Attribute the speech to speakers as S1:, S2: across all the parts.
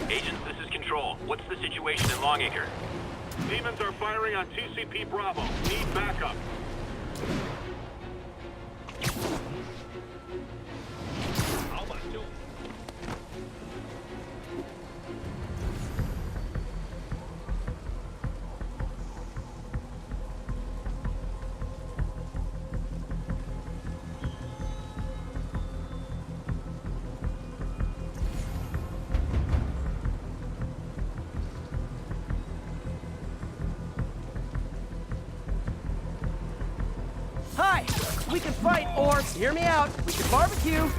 S1: Agents, this is Control. What's the situation in Longacre?
S2: Demons are firing on TCP Bravo. Need backup.
S3: Hi! We can fight, or, hear me out, we can barbecue!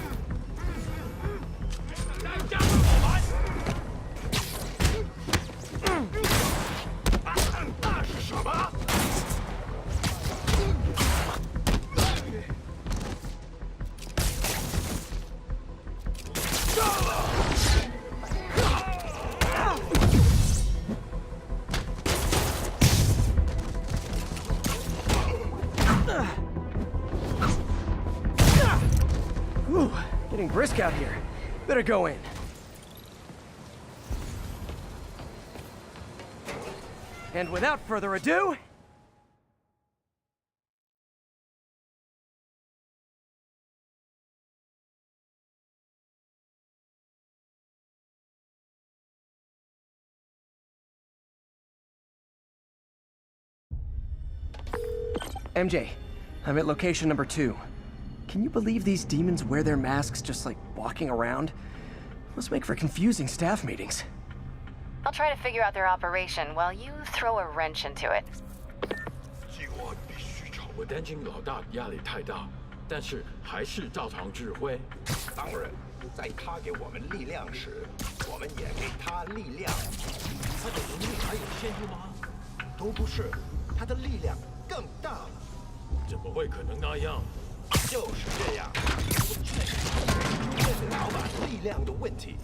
S3: Whew, getting brisk out here. Better go in. And without further ado... MJ, I'm at location number 2. Can you believe these demons wear their masks just like walking around? Must make for confusing staff meetings.
S4: I'll try to figure out their operation while you throw a wrench into it.
S5: 计划必须朝。我担心老大压力太大，但是还是照常指挥。
S6: 当然，在他给我们力量时，我们也给他力量。
S5: 他的能力还有限制吗？
S6: 都不是，他的力量更大了。
S5: 怎么会可能那样？
S6: 就是这样，我劝你问老板力量的问题，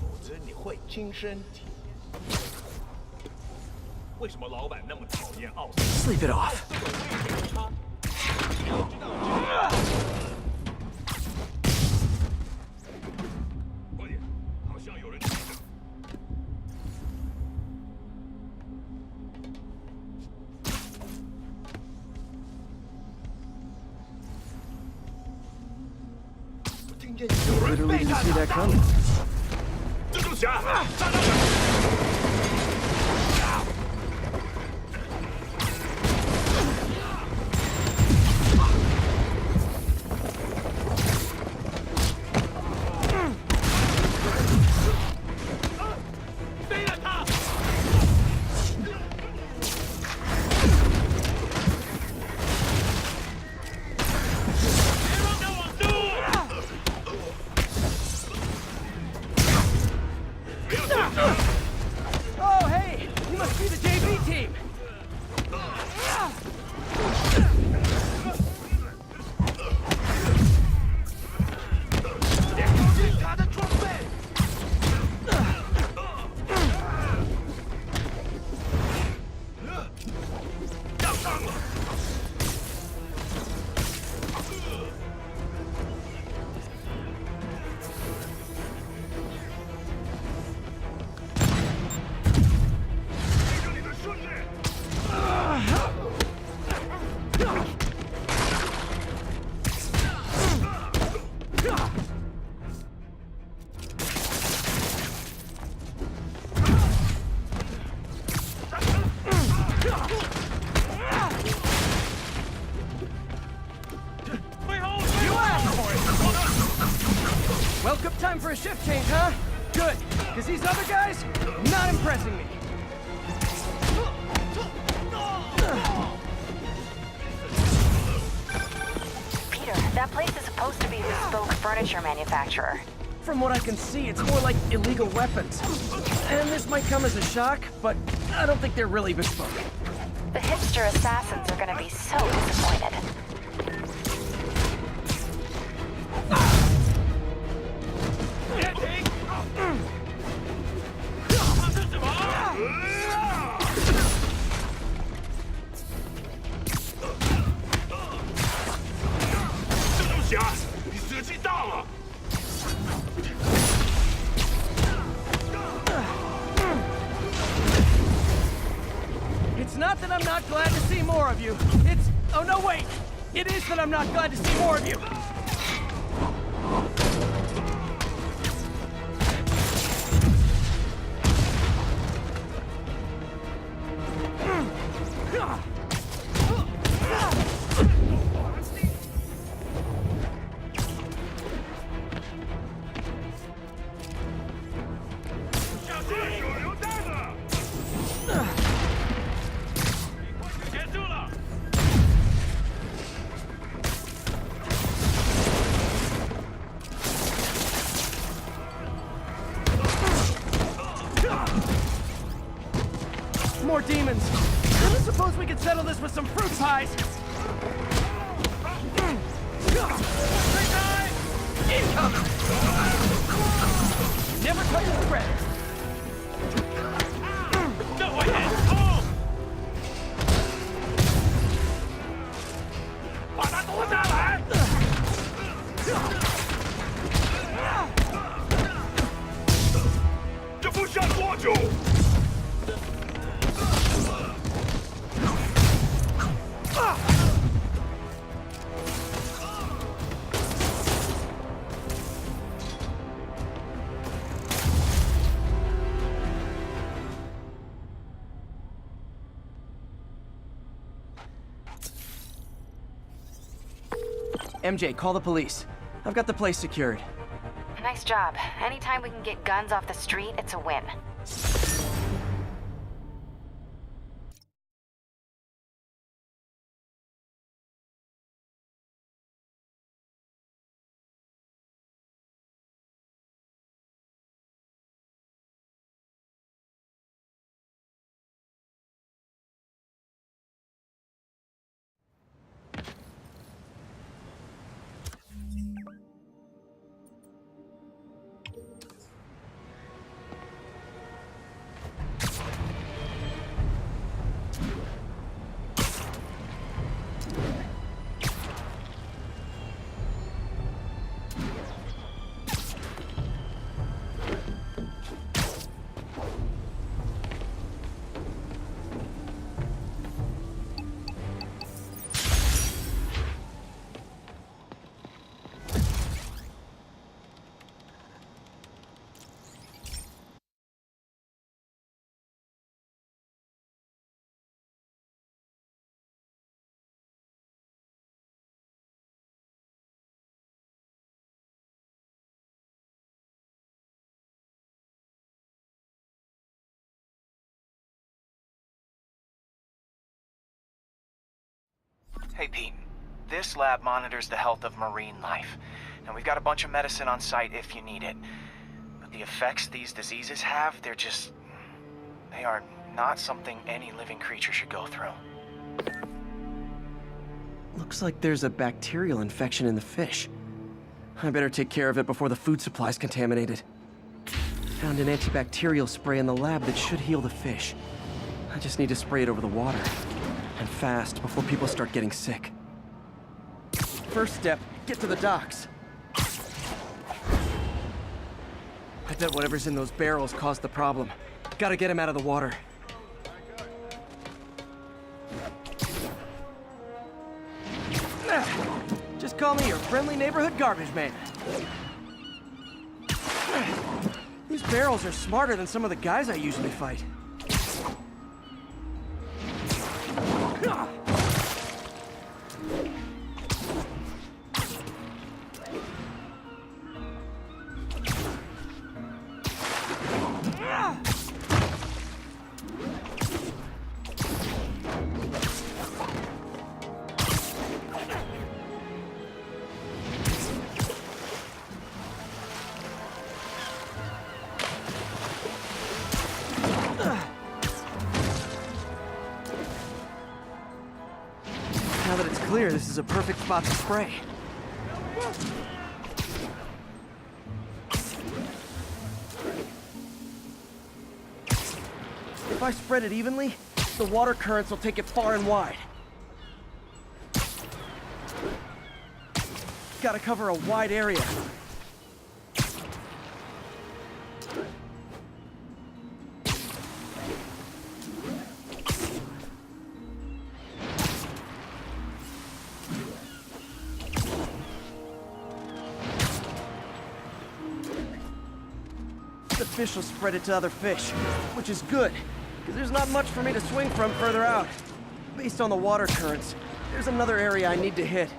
S6: 否则你会亲身体。为什么老板那么讨厌奥斯？
S3: Sleep it off.
S2: 快点，好像有人进来。
S3: Literally didn't see that coming.
S2: 蜘蛛侠，站到这！
S3: Oh, hey! You must be the JV team! Welcome time for a shift change, huh? Good, because these other guys, not impressing me.
S4: Peter, that place is supposed to be a bespoke furniture manufacturer.
S3: From what I can see, it's more like illegal weapons. And this might come as a shock, but I don't think they're really bespoke.
S4: The hipster assassins are gonna be so disappointed.
S3: not glad to see more of you. It's... Oh, no, wait! It is that I'm not glad to see more of you! More demons! I suppose we could settle this with some fruit pies! Incoming! Never touch the bread!
S2: Go ahead, home! 把它夺下来！这不下多久？
S3: MJ, call the police. I've got the place secured.
S4: Nice job. Anytime we can get guns off the street, it's a win.
S7: Hey Pete, this lab monitors the health of marine life. Now we've got a bunch of medicine on site if you need it. But the effects these diseases have, they are not something any living creature should go through.
S3: Looks like there's a bacterial infection in the fish. I better take care of it before the food supply's contaminated. Found an antibacterial spray in the lab that should heal the fish. I just need to spray it over the water. And fast, before people start getting sick. First step, get to the docks. I bet whatever's in those barrels caused the problem. Gotta get him out of the water. Just call me your friendly neighborhood garbage man. These barrels are smarter than some of the guys I usually fight. Now that it's clear, this is a perfect spot to spray. If I spread it evenly, the water currents will take it far and wide. Gotta cover a wide area. The fish will spread it to other fish, which is good, because there's not much for me to swing from further out. Based on the water currents, there's another area I need to hit.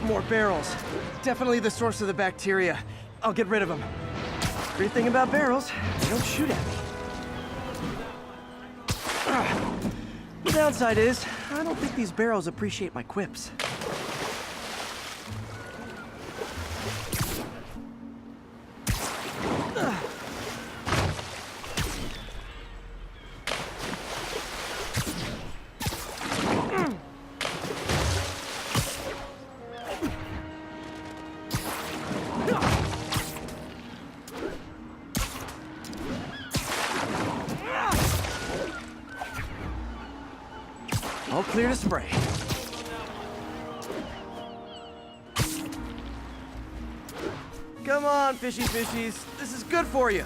S3: More barrels. Definitely the source of the bacteria. I'll get rid of them. Great thing about barrels, they don't shoot at me. The downside is, I don't think these barrels appreciate my quips. All clear to spray. Come on, fishy fishies. This is good for you.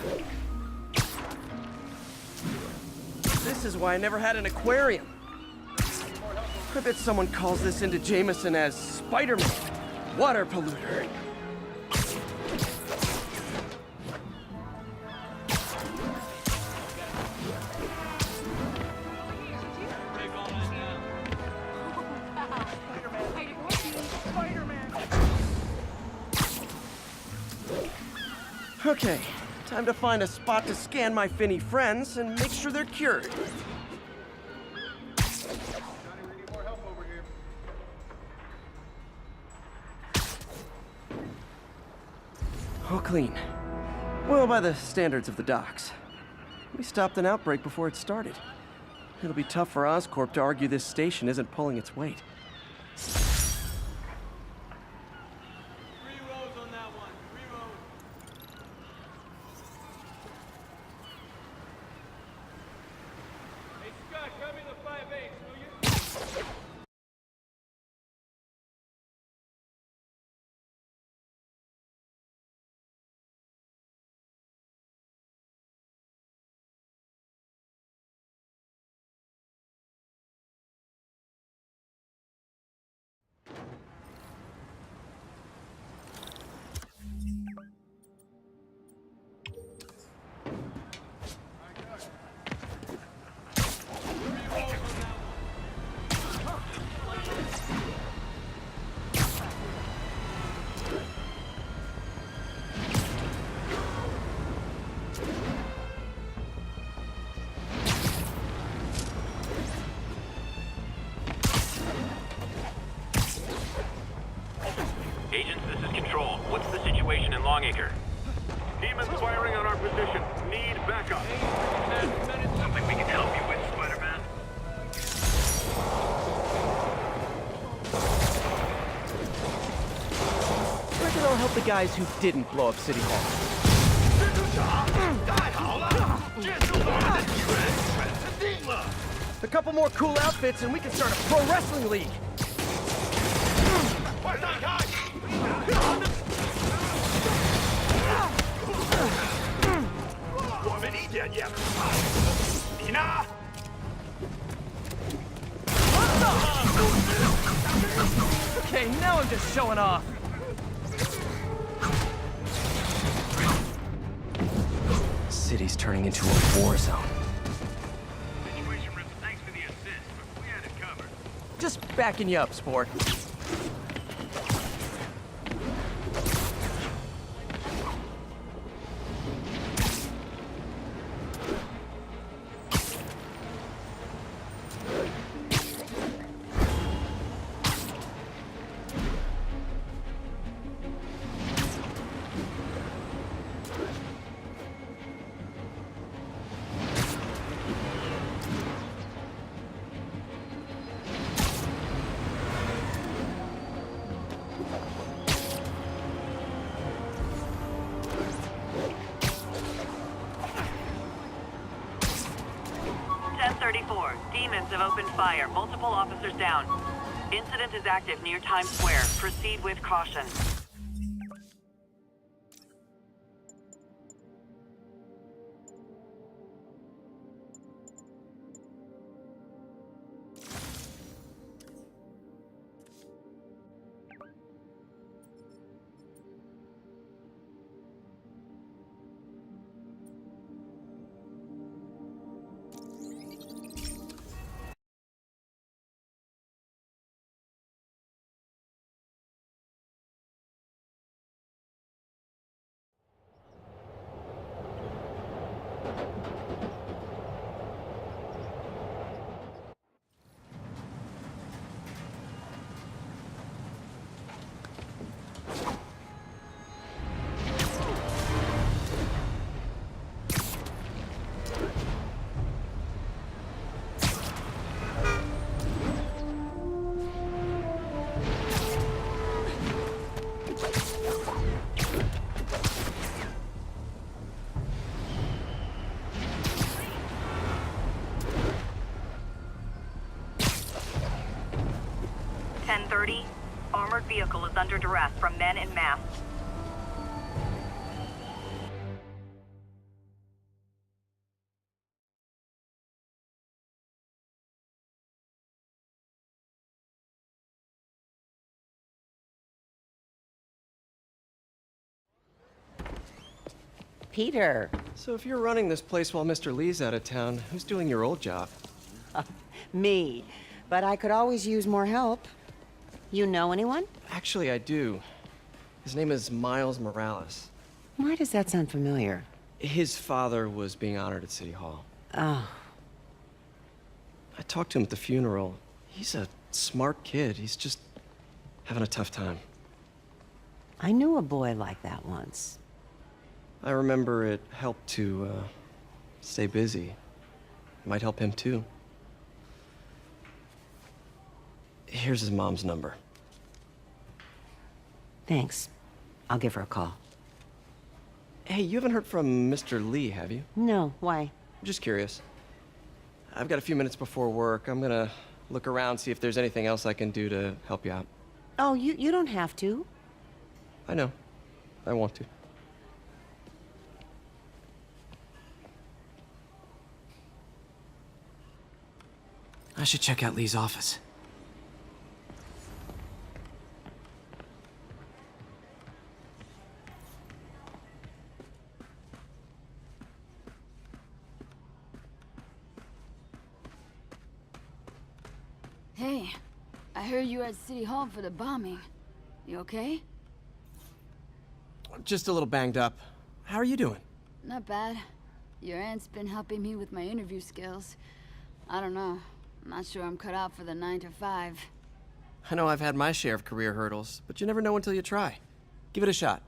S3: This is why I never had an aquarium. I bet someone calls this into Jameson as Spider-Man, water polluter. Okay, time to find a spot to scan my finny friends and make sure they're cured. All clean. Well, by the standards of the docks. We stopped an outbreak before it started. It'll be tough for Oscorp to argue this station isn't pulling its weight.
S1: Agents, this is Control. What's the situation in Longacre?
S2: Demons firing on our position. Need backup.
S1: Something we can help you with, Spider-Man?
S3: Reckon I'll help the guys who didn't blow up City Hall. A couple more cool outfits and we can start a pro wrestling league. Okay, now I'm just showing off. City's turning into a war zone.
S1: Situation room, thanks for the assist, but we had it covered.
S3: Just backing you up, sport.
S8: Demons have opened fire. Multiple officers down. Incident is active near Times Square. Proceed with caution. 10:30. Armored vehicle is under duress from men in masks.
S9: Peter.
S3: So if you're running this place while Mr. Lee's out of town, who's doing your old job?
S9: Me. But I could always use more help. You know anyone?
S3: Actually, I do. His name is Miles Morales.
S9: Why does that sound familiar?
S3: His father was being honored at City Hall.
S9: Oh.
S3: I talked to him at the funeral. He's a smart kid. He's just having a tough time.
S9: I knew a boy like that once.
S3: I remember it helped to, stay busy. Might help him, too. Here's his mom's number.
S9: Thanks. I'll give her a call.
S3: Hey, you haven't heard from Mr. Lee, have you?
S9: No, why?
S3: I'm just curious. I've got a few minutes before work. I'm gonna look around, see if there's anything else I can do to help you out.
S9: Oh, you don't have to.
S3: I know. I want to. I should check out Lee's office.
S10: Hey, I heard you were at City Hall for the bombing. You okay?
S3: Just a little banged up. How are you doing?
S10: Not bad. Your aunt's been helping me with my interview skills. I don't know. I'm not sure I'm cut out for the 9 to 5.
S3: I know I've had my share of career hurdles, but you never know until you try. Give it a shot.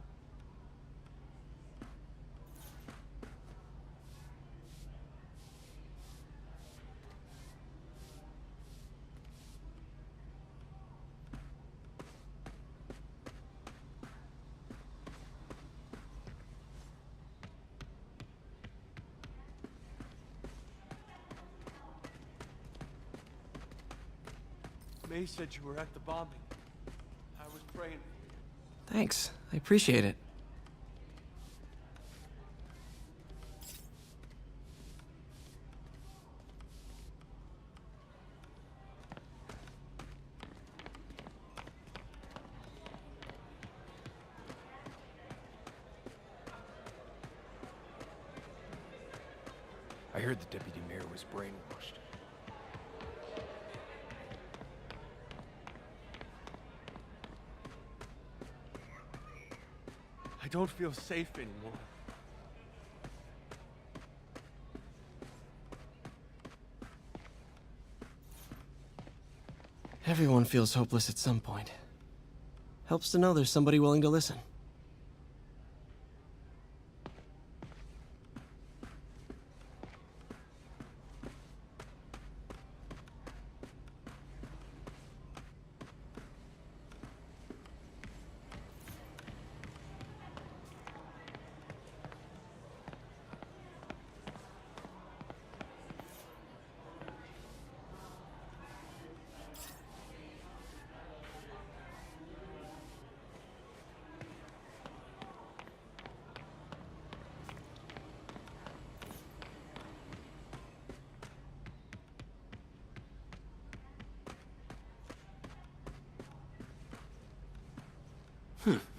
S6: May said you were at the bombing. I was praying.
S3: Thanks. I appreciate it.
S6: I heard the deputy mayor was brainwashed. I don't feel safe anymore.
S3: Everyone feels hopeless at some point. Helps to know there's somebody willing to listen.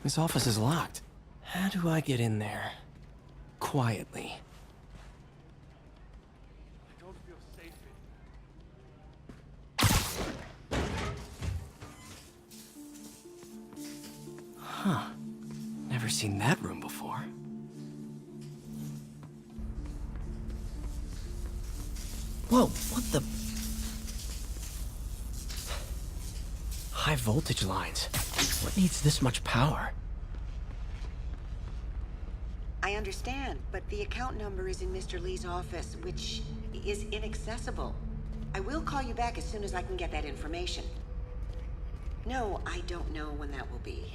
S3: This office is locked. How do I get in there? Quietly.
S6: I don't feel safe anymore.
S3: Huh. Never seen that room before. Whoa, what the? High voltage lines. What needs this much power?
S9: I understand, but the account number is in Mr. Lee's office, which is inaccessible. I will call you back as soon as I can get that information. No, I don't know when that will be.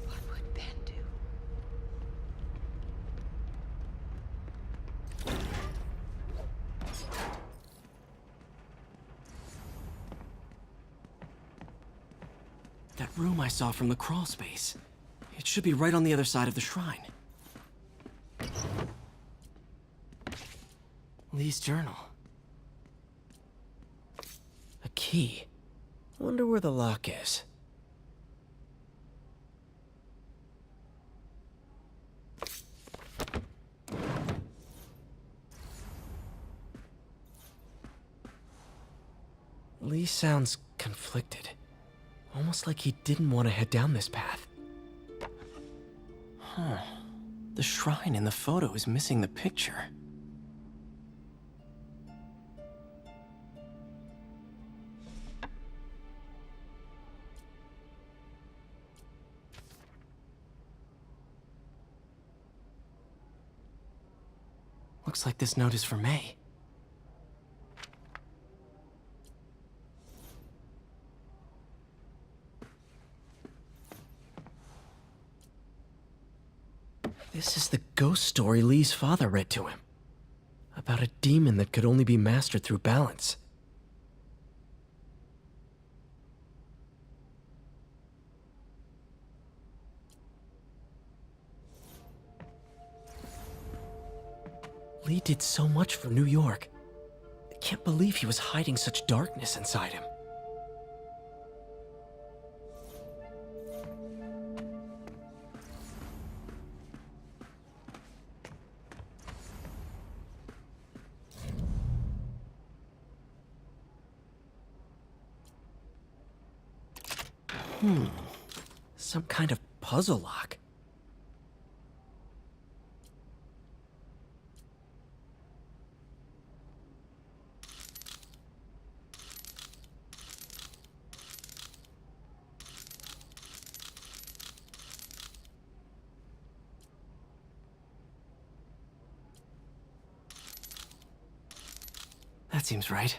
S9: What would Ben do?
S3: That room I saw from the crawl space. It should be right on the other side of the shrine. Lee's journal. A key. Wonder where the lock is. Lee sounds conflicted. Almost like he didn't want to head down this path. Huh. The shrine in the photo is missing the picture. Looks like this note is for May. This is the ghost story Lee's father read to him. About a demon that could only be mastered through balance. Lee did so much for New York. I can't believe he was hiding such darkness inside him. Some kind of puzzle lock. That seems right.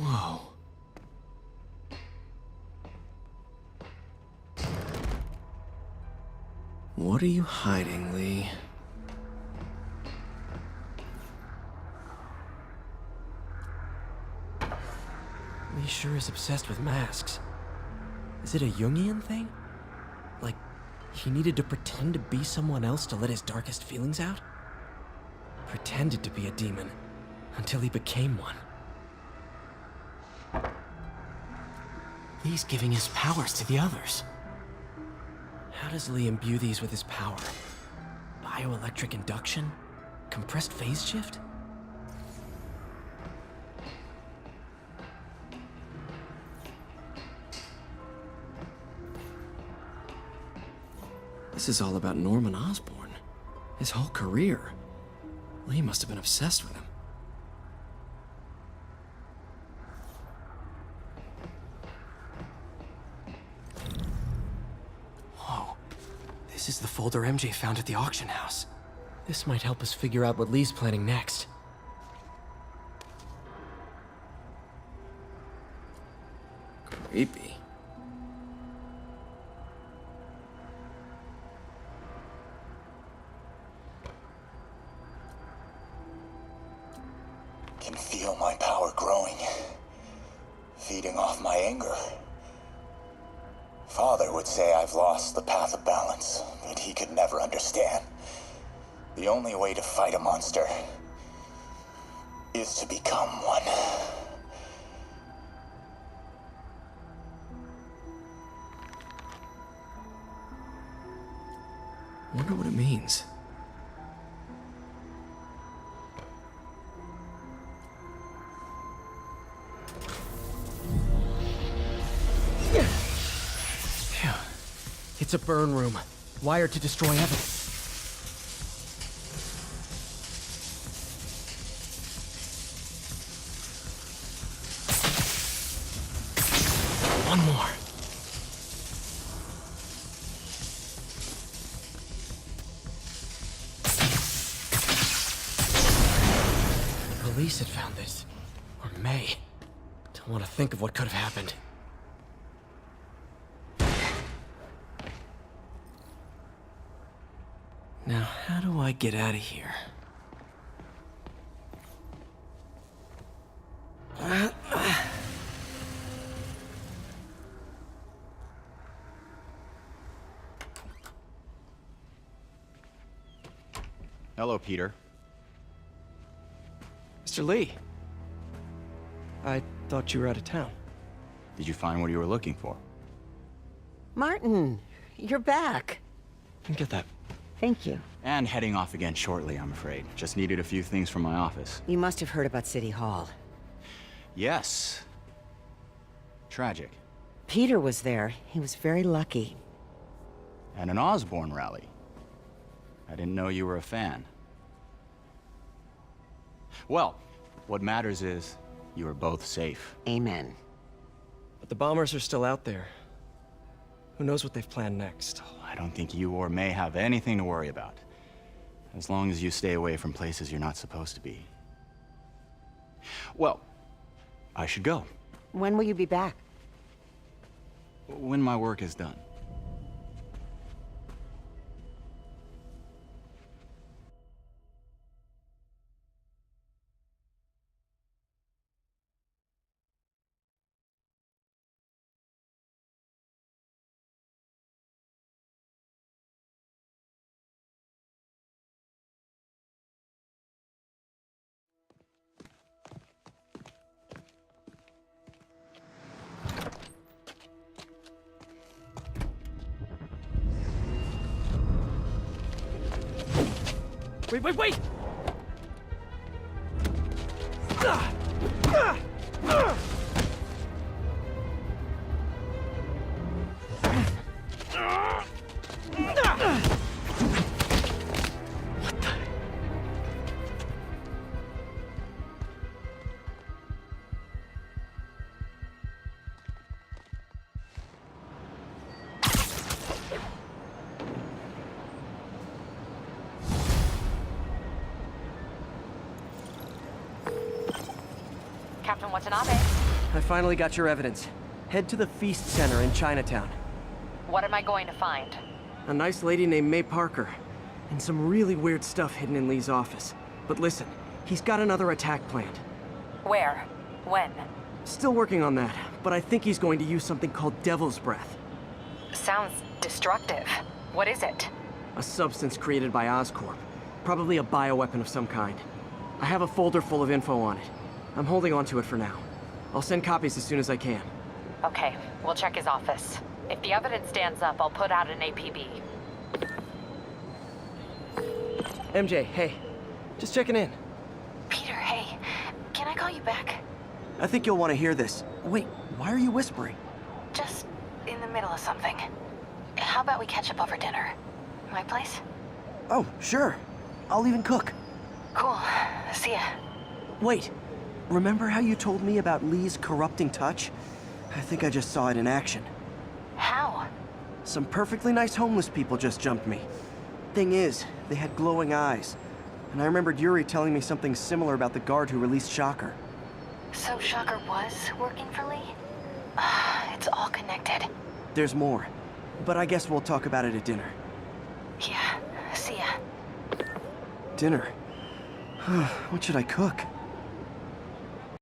S3: Whoa. What are you hiding, Lee? Lee sure is obsessed with masks. Is it a Jungian thing? Like, he needed to pretend to be someone else to let his darkest feelings out? Pretended to be a demon, until he became one. Lee's giving his powers to the others. How does Lee imbue these with his power? Bioelectric induction? Compressed phase shift? This is all about Norman Osborn. His whole career. Lee must have been obsessed with him. Whoa. This is the folder MJ found at the auction house. This might help us figure out what Lee's planning next. Creepy.
S11: my power growing, feeding off my anger. Father would say I've lost the path of balance, but he could never understand. The only way to fight a monster is to become one.
S3: Wonder what it means. Phew. It's a burn room, wired to destroy evidence. One more. The police had found this. Or may. Don't want to think of what could have happened. Now, how do I get out of here?
S12: Hello, Peter.
S3: Mr. Lee. I thought you were out of town.
S12: Did you find what you were looking for?
S9: Martin, you're back.
S3: Get that.
S9: Thank you.
S12: And heading off again shortly, I'm afraid. Just needed a few things from my office.
S9: You must have heard about City Hall.
S12: Yes. Tragic.
S9: Peter was there. He was very lucky.
S12: And an Osborne rally. I didn't know you were a fan. Well, what matters is you are both safe.
S9: Amen.
S3: But the bombers are still out there. Who knows what they've planned next?
S12: I don't think you or May have anything to worry about. As long as you stay away from places you're not supposed to be. Well, I should go.
S9: When will you be back?
S12: When my work is done.
S3: Wait!
S4: Captain Watanabe.
S3: I finally got your evidence. Head to the Feast Center in Chinatown.
S4: What am I going to find?
S3: A nice lady named May Parker. And some really weird stuff hidden in Lee's office. But listen, he's got another attack planned.
S4: Where? When?
S3: Still working on that, but I think he's going to use something called Devil's Breath.
S4: Sounds destructive. What is it?
S3: A substance created by Oscorp. Probably a bioweapon of some kind. I have a folder full of info on it. I'm holding on to it for now. I'll send copies as soon as I can.
S4: Okay, we'll check his office. If the evidence stands up, I'll put out an APB.
S3: MJ, hey. Just checking in.
S4: Peter, hey. Can I call you back?
S3: I think you'll want to hear this. Wait, why are you whispering?
S4: Just in the middle of something. How about we catch up over dinner? My place?
S3: Oh, sure. I'll even cook.
S4: Cool. See ya.
S3: Wait. Remember how you told me about Lee's corrupting touch? I think I just saw it in action.
S4: How?
S3: Some perfectly nice homeless people just jumped me. Thing is, they had glowing eyes. And I remembered Yuri telling me something similar about the guard who released Shocker.
S4: So Shocker was working for Lee? It's all connected.
S3: There's more. But I guess we'll talk about it at dinner.
S4: Yeah, see ya.
S3: Dinner? What should I cook?